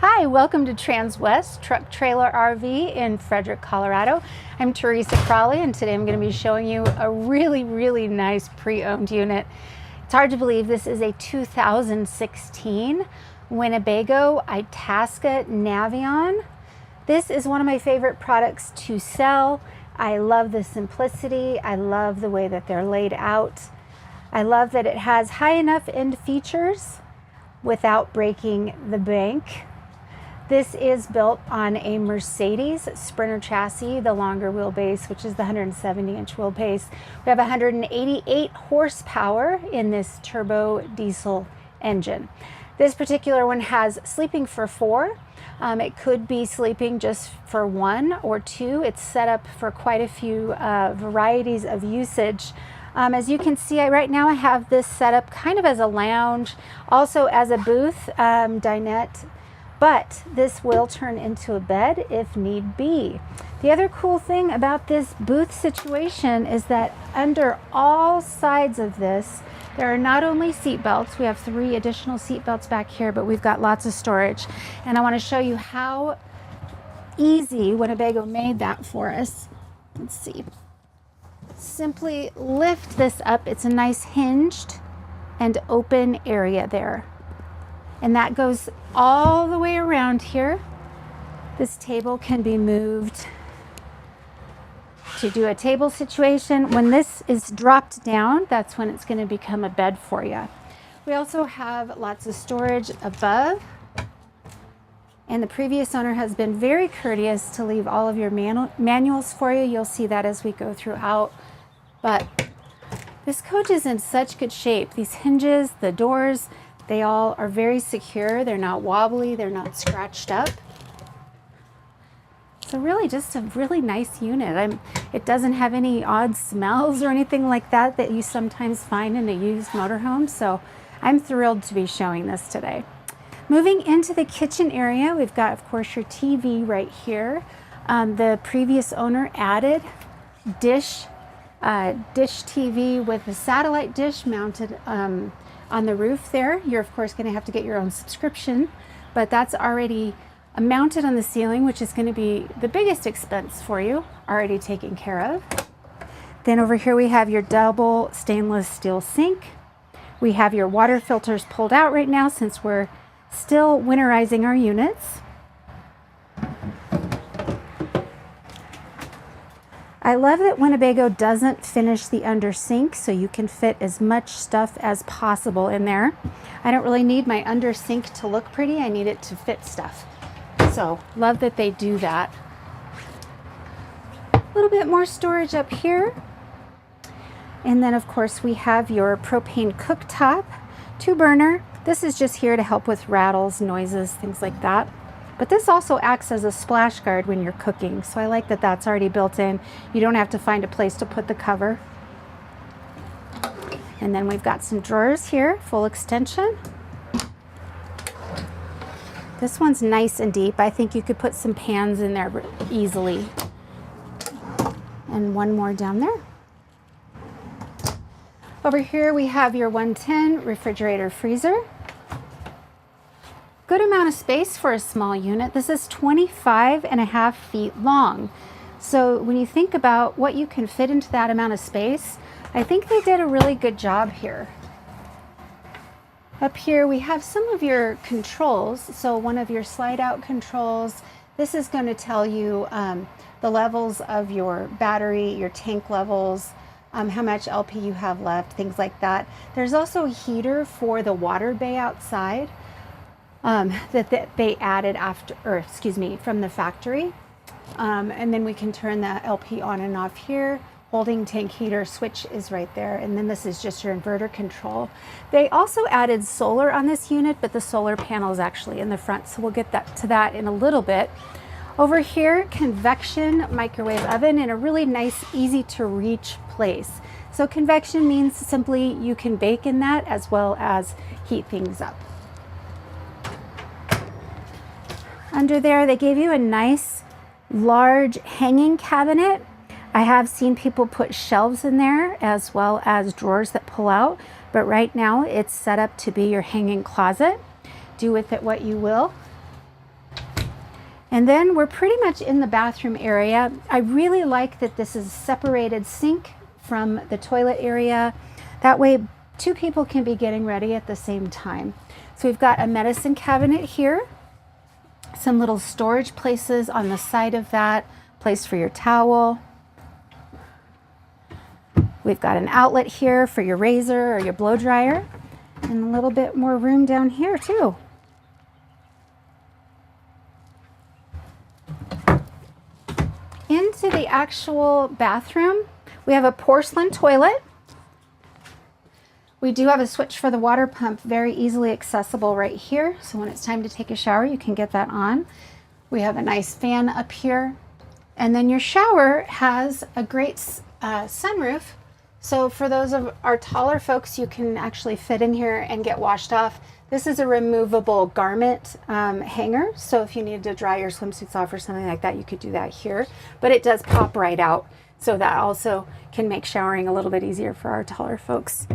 Hi, welcome to Transwest Truck Trailer RV in Frederick, Colorado. I'm Teresa Crowley, and today I'm going to be showing you a really nice pre-owned unit. It's hard to believe this is a 2016 Winnebago Navion. This is one of my favorite products to sell. I love the simplicity. I love the way that they're laid out. I love that it has high enough end features without breaking the bank. This is built on a Mercedes Sprinter chassis, the longer wheelbase, which is the 170-inch wheelbase. We have 188 horsepower in this turbo diesel engine. This particular one has sleeping for 4. It could be sleeping just for 1 or 2. It's set up for quite a few varieties of usage. As you can see, right now I have this set up kind of as a lounge, also as a booth, dinette. But this will turn into a bed if need be. The other cool thing about this booth situation is that under all sides of this, there are not only seat belts, we have 3 additional seat belts back here, but we've got lots of storage. And I want to show you how easy Winnebago made that for us. Let's see. Simply lift this up. It's a nice hinged and open area there. And that goes all the way around here. This table can be moved to do a table situation. When this is dropped down, that's when it's going to become a bed for you. We also have lots of storage above. And the previous owner has been very courteous to leave all of your manuals for you. You'll see that as we go throughout. But this coach is in such good shape. These hinges, the doors, they all are very secure. They're not wobbly. They're not scratched up. So really just a really nice unit. It doesn't have any odd smells or anything like that that you sometimes find in a used motorhome. So I'm thrilled to be showing this today. Moving into the kitchen area, we've got, of course, your TV right here. The previous owner added dish TV with a satellite dish mounted on the roof there. You're of course going to have to get your own subscription, but that's already mounted on the ceiling, which is going to be the biggest expense for you, already taken care of. Then over here we have your double stainless steel sink. We have your water filters pulled out right now since we're still winterizing our units. I love that Winnebago doesn't finish the under sink, so you can fit as much stuff as possible in there. I don't really need my under sink to look pretty. I need it to fit stuff. So love that they do that. A little bit more storage up here. And then of course we have your propane cooktop, 2-burner. This is just here to help with rattles, noises, things like that. But this also acts as a splash guard when you're cooking, so I like that that's already built in. You don't have to find a place to put the cover. And then we've got some drawers here, full extension. This one's nice and deep. I think you could put some pans in there easily. And one more down there. Over here we have your 110 refrigerator freezer. Good amount of space for a small unit. This is 25.5 feet long. So when you think about what you can fit into that amount of space, I think they did a really good job here. Up here we have some of your controls. So one of your slide out controls. This is going to tell you the levels of your battery, your tank levels, how much LP you have left, things like that. There's also a heater for the water bay outside. That they added from the factory. And then we can turn the LP on and off here. Holding tank heater switch is right there. And then this is just your inverter control. They also added solar on this unit, but the solar panel is actually in the front. So we'll get to that in a little bit. Over here, convection microwave oven in a really nice, easy to reach place. So convection means simply you can bake in that as well as heat things up. Under there, they gave you a nice, large hanging cabinet. I have seen people put shelves in there as well as drawers that pull out, but right now it's set up to be your hanging closet. Do with it what you will. And then we're pretty much in the bathroom area. I really like that this is a separated sink from the toilet area. That way 2 people can be getting ready at the same time. So we've got a medicine cabinet here, some little storage places on the side of that, place for your towel. We've got an outlet here for your razor or your blow dryer, and a little bit more room down here too. Into the actual bathroom, we have a porcelain toilet. We do have a switch for the water pump, very easily accessible right here. So when it's time to take a shower, you can get that on. We have a nice fan up here. And then your shower has a great sunroof. So for those of our taller folks, you can actually fit in here and get washed off. This is a removable garment hanger. So if you needed to dry your swimsuits off or something like that, you could do that here. But it does pop right out. So that also can make showering a little bit easier for our taller folks.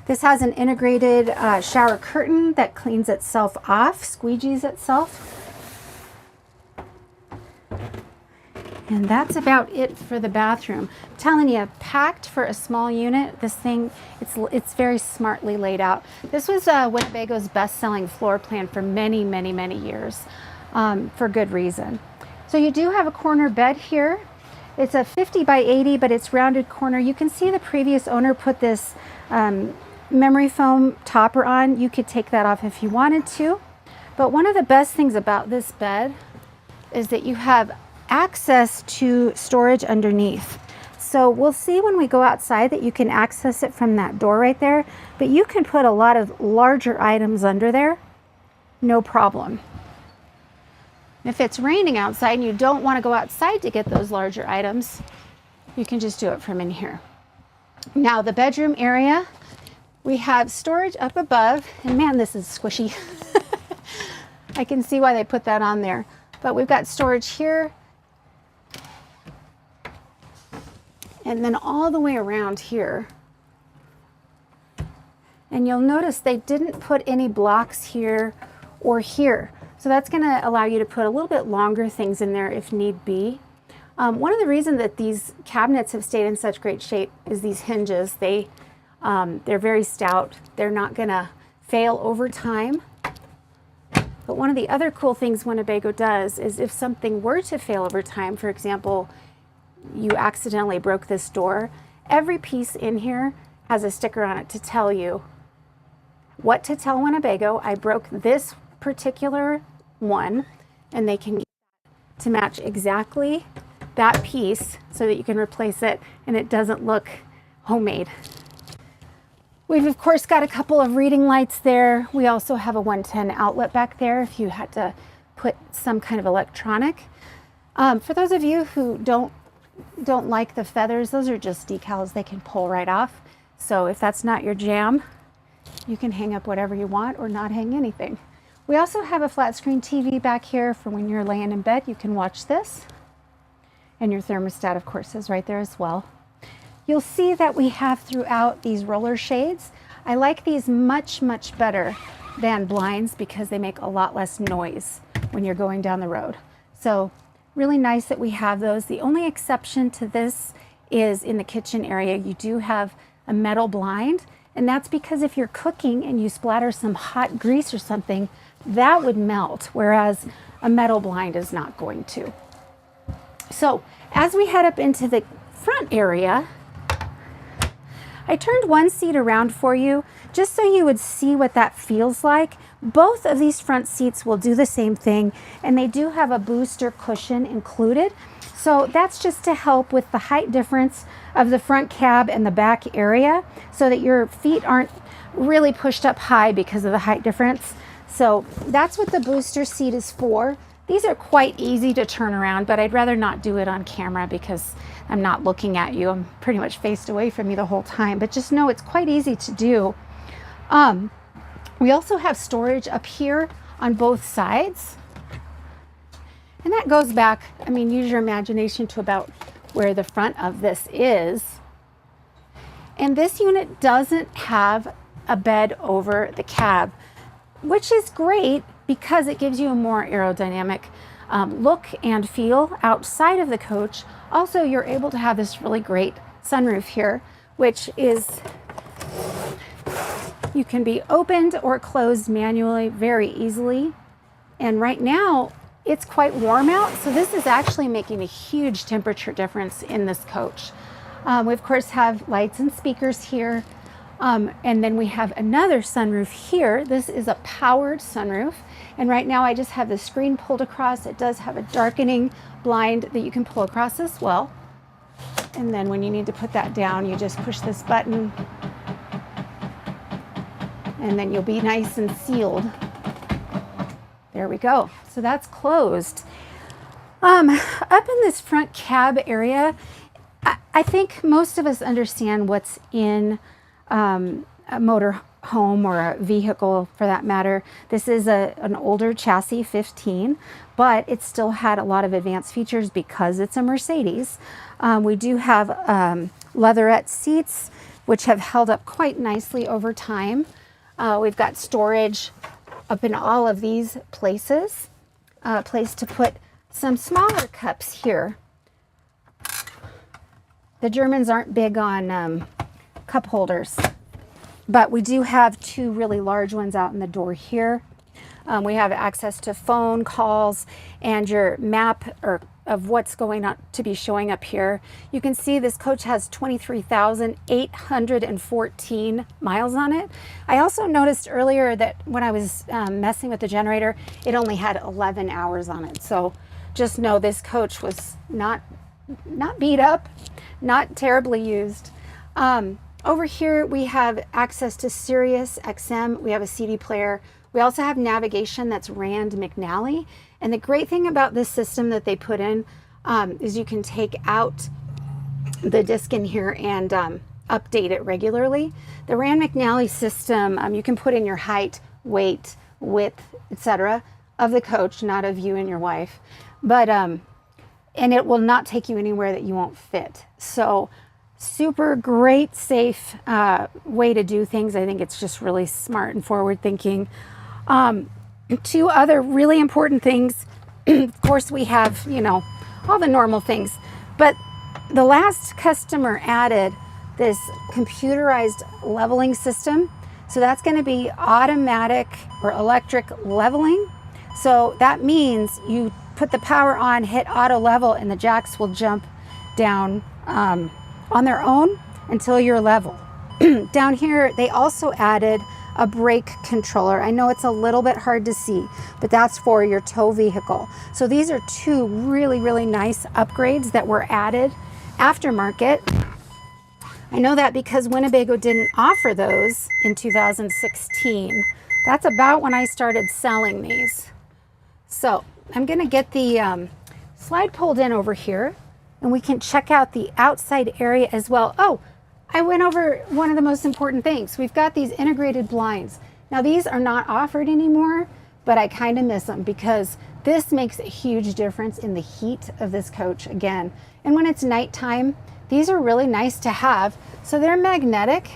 This has an integrated shower curtain that cleans itself off, squeegees itself. And that's about it for the bathroom. I'm telling you, packed for a small unit. This thing, it's very smartly laid out. This was Winnebago's best-selling floor plan for many, many, many years, for good reason. So you do have a corner bed here. It's a 50 by 80, but it's rounded corner. You can see the previous owner put this memory foam topper on. You could take that off if you wanted to. But one of the best things about this bed is that you have access to storage underneath. So we'll see when we go outside that you can access it from that door right there, but you can put a lot of larger items under there, no problem. If it's raining outside and you don't want to go outside to get those larger items, you can just do it from in here. Now the bedroom area, we have storage up above, and man, this is squishy. I can see why they put that on there. But we've got storage here, and then all the way around here. And you'll notice they didn't put any blocks here or here. So that's gonna allow you to put a little bit longer things in there if need be. One of the reasons that these cabinets have stayed in such great shape is these hinges. They're very stout. They're not gonna fail over time. But one of the other cool things Winnebago does is if something were to fail over time, for example, you accidentally broke this door, every piece in here has a sticker on it to tell you what to tell Winnebago. I broke this particular one, and they can get to match exactly that piece so that you can replace it and it doesn't look homemade. We've of course got a couple of reading lights there. We also have a 110 outlet back there if you had to put some kind of electronic. For those of you who don't like the feathers, those are just decals. They can pull right off. So if that's not your jam, you can hang up whatever you want or not hang anything. We also have a flat screen TV back here for when you're laying in bed. You can watch this. And your thermostat, of course, is right there as well. You'll see that we have throughout these roller shades. I like these much, much better than blinds because they make a lot less noise when you're going down the road. So really nice that we have those. The only exception to this is in the kitchen area. You do have a metal blind, and that's because if you're cooking and you splatter some hot grease or something, that would melt, whereas a metal blind is not going to. So as we head up into the front area, I turned one seat around for you just so you would see what that feels like. Both of these front seats will do the same thing, and they do have a booster cushion included. So that's just to help with the height difference of the front cab and the back area so that your feet aren't really pushed up high because of the height difference. So that's what the booster seat is for. These are quite easy to turn around, but I'd rather not do it on camera because I'm not looking at you. I'm pretty much faced away from you the whole time, but just know it's quite easy to do. We also have storage up here on both sides. And that goes back, I mean, use your imagination to about where the front of this is. And this unit doesn't have a bed over the cab, which is great because it gives you a more aerodynamic look and feel outside of the coach. Also, you're able to have this really great sunroof here, which is, you can be opened or closed manually very easily. And right now it's quite warm out, so this is actually making a huge temperature difference in this coach. We of course have lights and speakers here. And then we have another sunroof here. This is a powered sunroof. And right now I just have the screen pulled across. It does have a darkening blind that you can pull across as well. And then when you need to put that down, you just push this button and then you'll be nice and sealed. There we go. So that's closed. Up in this front cab area, I think most of us understand what's in a motor home or a vehicle for that matter. This is an older chassis 15, but it still had a lot of advanced features because it's a Mercedes. We do have leatherette seats, which have held up quite nicely over time. We've got storage up in all of these places. A place to put some smaller cups here. The Germans aren't big on cup holders, but we do have two really large ones out in the door here. We have access to phone calls and your map of what's going on to be showing up here. You can see this coach has 23,814 miles on it. I also noticed earlier that when I was messing with the generator, it only had 11 hours on it. So just know this coach was not beat up, not terribly used. Over here we have access to Sirius XM. We have a CD player. We also have navigation that's Rand McNally. And the great thing about this system that they put in is you can take out the disc in here and update it regularly. The Rand McNally system, you can put in your height, weight, width, etc. of the coach, not of you and your wife. But and it will not take you anywhere that you won't fit. So super great, safe way to do things. I think it's just really smart and forward thinking. Two other really important things. Of course, we have, you know, all the normal things, but the last customer added this computerized leveling system. So that's going to be automatic or electric leveling. So that means you put the power on, hit auto level, and the jacks will jump down on their own until you're level. Down here, they also added a brake controller. I know it's a little bit hard to see, but that's for your tow vehicle. So these are two really, really nice upgrades that were added aftermarket. I know that because Winnebago didn't offer those in 2016. That's about when I started selling these. So I'm gonna get the slide pulled in over here and we can check out the outside area as well. Oh, I went over one of the most important things. We've got these integrated blinds. Now these are not offered anymore, but I kind of miss them because this makes a huge difference in the heat of this coach again. And when it's nighttime, these are really nice to have. So they're magnetic.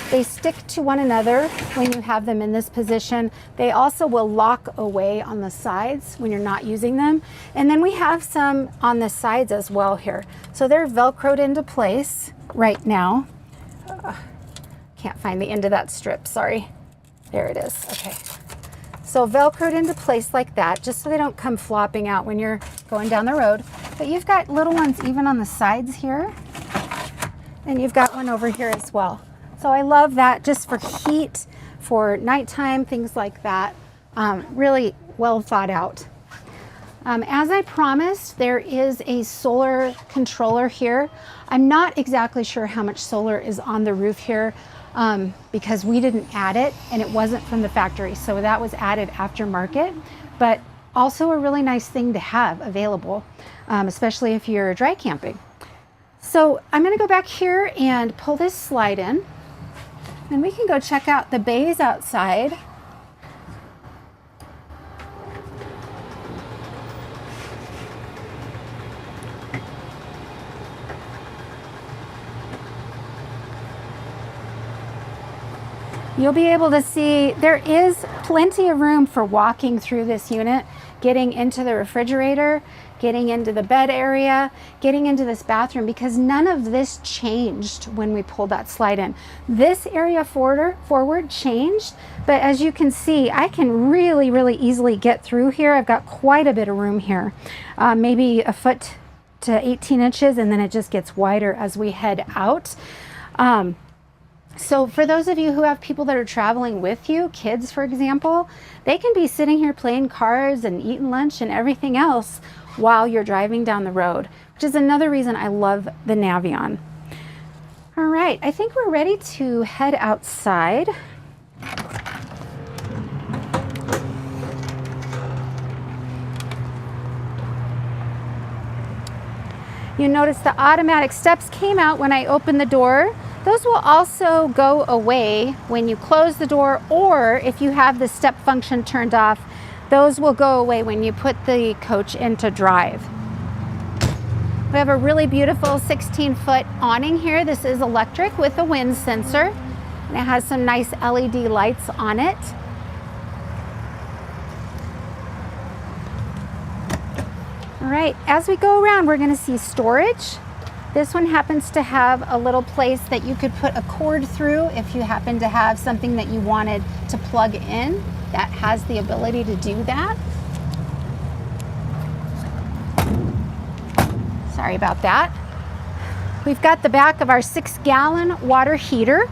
They stick to one another when you have them in this position. They also will lock away on the sides when you're not using them. And then we have some on the sides as well here. So they're Velcroed into place right now. Can't find the end of that strip, sorry. There it is, okay. So Velcroed into place like that, just so they don't come flopping out when you're going down the road. But you've got little ones even on the sides here. And you've got one over here as well. So I love that just for heat, for nighttime, things like that. Really well thought out. As I promised, there is a solar controller here. I'm not exactly sure how much solar is on the roof here because we didn't add it and it wasn't from the factory. So that was added aftermarket, but also a really nice thing to have available, especially if you're dry camping. So I'm gonna go back here and pull this slide in. And we can go check out the bays outside. You'll be able to see there is plenty of room for walking through this unit getting into the refrigerator, getting into the bed area, getting into this bathroom, because none of this changed when we pulled that slide in. This area forward changed, but as you can see, I can really easily get through here. I've got quite a bit of room here, maybe a foot to 18 inches, and then it just gets wider as we head out. So for those of you who have people that are traveling with you, kids for example, they can be sitting here playing cards and eating lunch and everything else while you're driving down the road, which is another reason I love the Navion. All right, I think we're ready to head outside. You notice the automatic steps came out when I opened the door. Those will also go away when you close the door, or if you have the step function turned off, those will go away when you put the coach into drive. We have a really beautiful 16-foot awning here. This is electric with a wind sensor, and it has some nice LED lights on it. All right, as we go around, we're going to see storage. This one happens to have a little place that you could put a cord through if you happen to have something that you wanted to plug in. That has the ability to do that. Sorry about that. We've got the back of our 6-gallon water heater.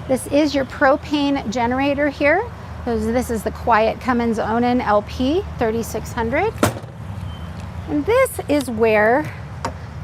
This is your propane generator here. This is the Quiet Cummins Onan LP 3600. And this is where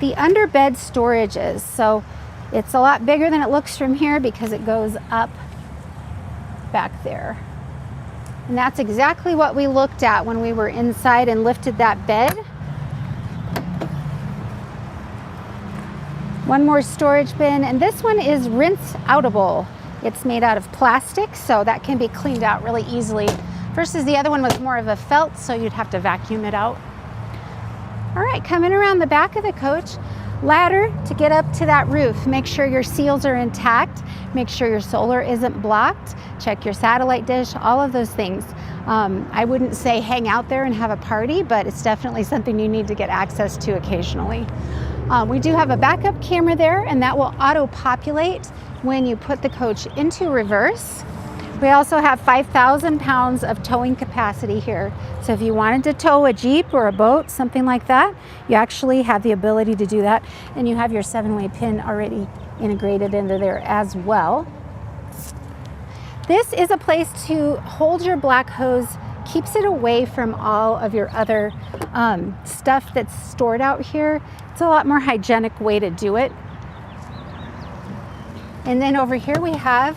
the underbed storage is. So it's a lot bigger than it looks from here because it goes up back there. And that's exactly what we looked at when we were inside and lifted that bed. One more storage bin, and this one is rinse outable. It's made out of plastic, so that can be cleaned out really easily, versus the other one was more of a felt, so you'd have to vacuum it out. All right, coming around the back of the coach, ladder to get up to that roof. Make sure your seals are intact. Make sure your solar isn't blocked. Check your satellite dish, all of those things. I wouldn't say hang out there and have a party, but it's definitely something you need to get access to occasionally. We do have a backup camera there, and that will auto-populate when you put the coach into reverse. We also have 5,000 pounds of towing capacity here. So if you wanted to tow a Jeep or a boat, something like that, you actually have the ability to do that. And you have your 7-way pin already integrated into there as well. This is a place to hold your black hose, keeps it away from all of your other stuff that's stored out here. It's a lot more hygienic way to do it. And then over here we have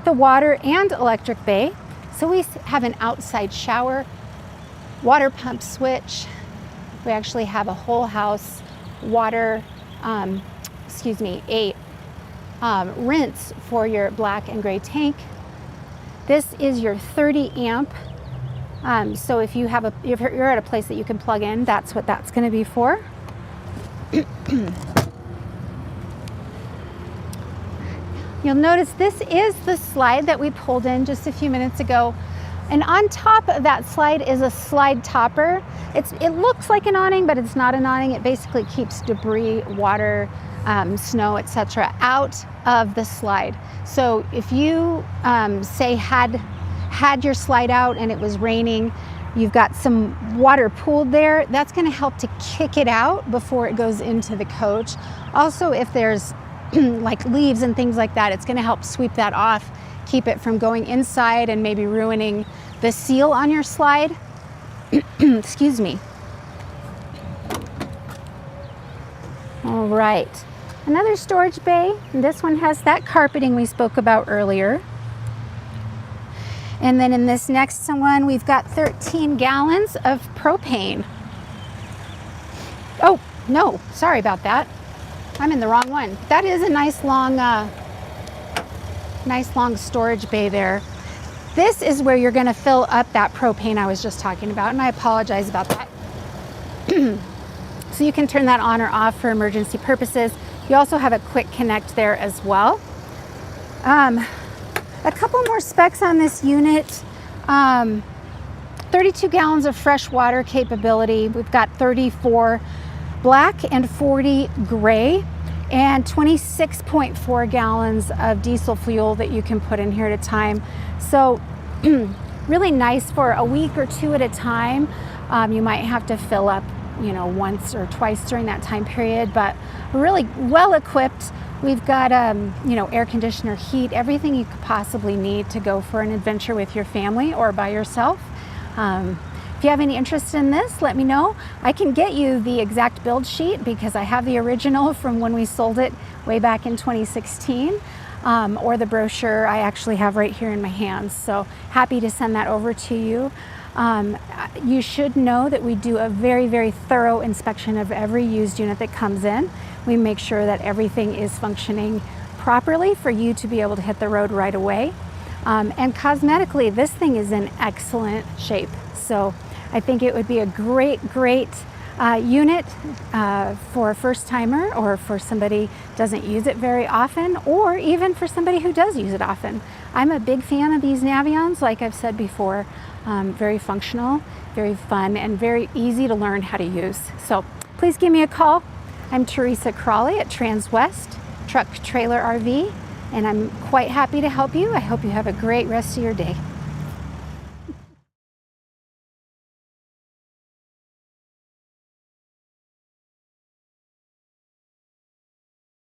the water and electric bay. So we have an outside shower, water pump switch. We actually have a whole house water, a rinse for your black and gray tank. This is your 30 amp. So if you're at a place that you can plug in, that's what that's going to be for. You'll notice this is the slide that we pulled in just a few minutes ago. And on top of that slide is a slide topper. It looks like an awning, but it's not an awning. It basically keeps debris, water, snow, etc. out of the slide. So if you say had your slide out and it was raining, you've got some water pooled there, that's going to help to kick it out before it goes into the coach. Also, if there's like leaves and things like that, it's going to help sweep that off, keep it from going inside and maybe ruining the seal on your slide. Excuse me. All right, another storage bay. This one has that carpeting we spoke about earlier. And then in this next one, we've got 13 gallons of propane. Oh, no, sorry about that. I'm in the wrong one. That is a nice long storage bay there. This is where you're gonna fill up that propane I was just talking about, and I apologize about that. So you can turn that on or off for emergency purposes. You also have a quick connect there as well. A A couple more specs on this unit. 32 gallons of fresh water capability. We've got 34 black and 40 gray, and 26.4 gallons of diesel fuel that you can put in here at a time. So really nice for a week or two at a time. You might have to fill up, you know, once or twice during that time period, but we're really well equipped. We've got, you know, air conditioner, heat, everything you could possibly need to go for an adventure with your family or by yourself. If you have any interest in this, let me know. I can get you the exact build sheet because I have the original from when we sold it way back in 2016, or the brochure I actually have right here in my hands. So happy to send that over to you. You should know that we do a very, very thorough inspection of every used unit that comes in. We make sure that everything is functioning properly for you to be able to hit the road right away. And cosmetically, this thing is in excellent shape. So I think it would be a great unit for a first timer, or for somebody who doesn't use it very often, or even for somebody who does use it often. I'm a big fan of these Navions, like I've said before. Very functional, very fun, and very easy to learn how to use. So please give me a call. I'm Teresa Crawley at Transwest Truck Trailer RV, and I'm quite happy to help you. I hope you have a great rest of your day.